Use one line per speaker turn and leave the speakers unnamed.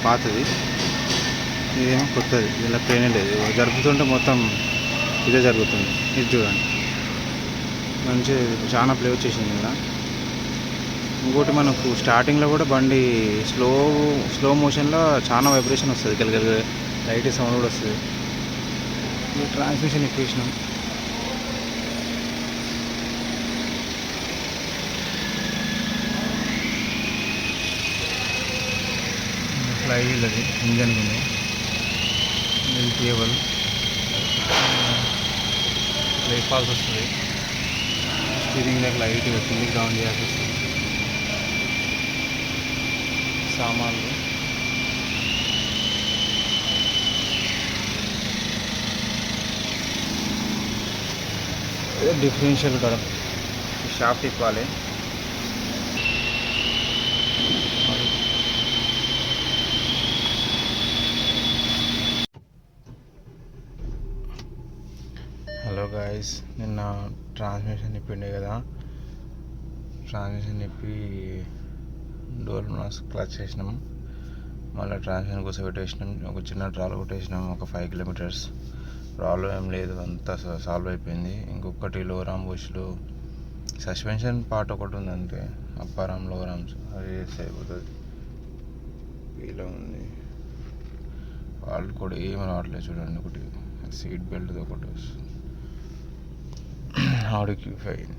పాతది, ఇదేమో కొత్తది. ఇలా పెయిన్ లేదు, జరుపుతుంటే మొత్తం ఇదే జరుగుతుంది. ఇది చూడండి, మంచి చాలా ప్లే వచ్చేసింది ఇలా. ఇంకోటి మనకు స్టార్టింగ్లో కూడా బండి స్లో మోషన్లో చాలా వైబ్రేషన్ వస్తుంది, కలిగలి లైట్ సౌండ్ కూడా వస్తుంది. ఇది ట్రాన్స్మిషన్ ఇప్పించినాం. ఫ్లై వీల్ అది ఇంజన్ ఉంది, ఇది కేబుల్ బ్రేక్ఫాస్ట్ వస్తుంది. స్టీరింగ్ దగ్గర లైట్ కిందికి డౌన్ చేయాల్సి వస్తుంది. సామాన్లు డిఫరెన్షియల్ కూడా షాఫ్ట్ తిప్పాలి. హలో గాయస్, నిన్న ట్రాన్స్మిషన్ ఇప్పిండే కదా, ట్రాన్స్మిషన్ ఇప్పి డోర్ క్లచ్ చేసినాం, మళ్ళీ ట్రాన్స్మిషన్ కోసం పెట్టేసినాం. ఒక చిన్న ట్రాల్ కొట్టేసినాం, ఒక 5 కిలోమీటర్స్. ప్రాబ్లం ఏం లేదు, అంతా సాల్వ్ అయిపోయింది. ఇంకొకటి లోవర్ ఆర్మ్ బుష్లు సస్పెన్షన్ పార్ట్ ఒకటి ఉంది అంతే, అప్పర్ ఆర్మ్ లోవర్ ఆర్మ్స్ అది వేస్తే అయిపోతుంది. ఇలా ఉంది, వాళ్ళు కూడా ఏమి రావట్లేదు చూడండి. ఒకటి సీట్ బెల్ట్ ఒకటి వస్తుంది, ఆడికి ఫైన్.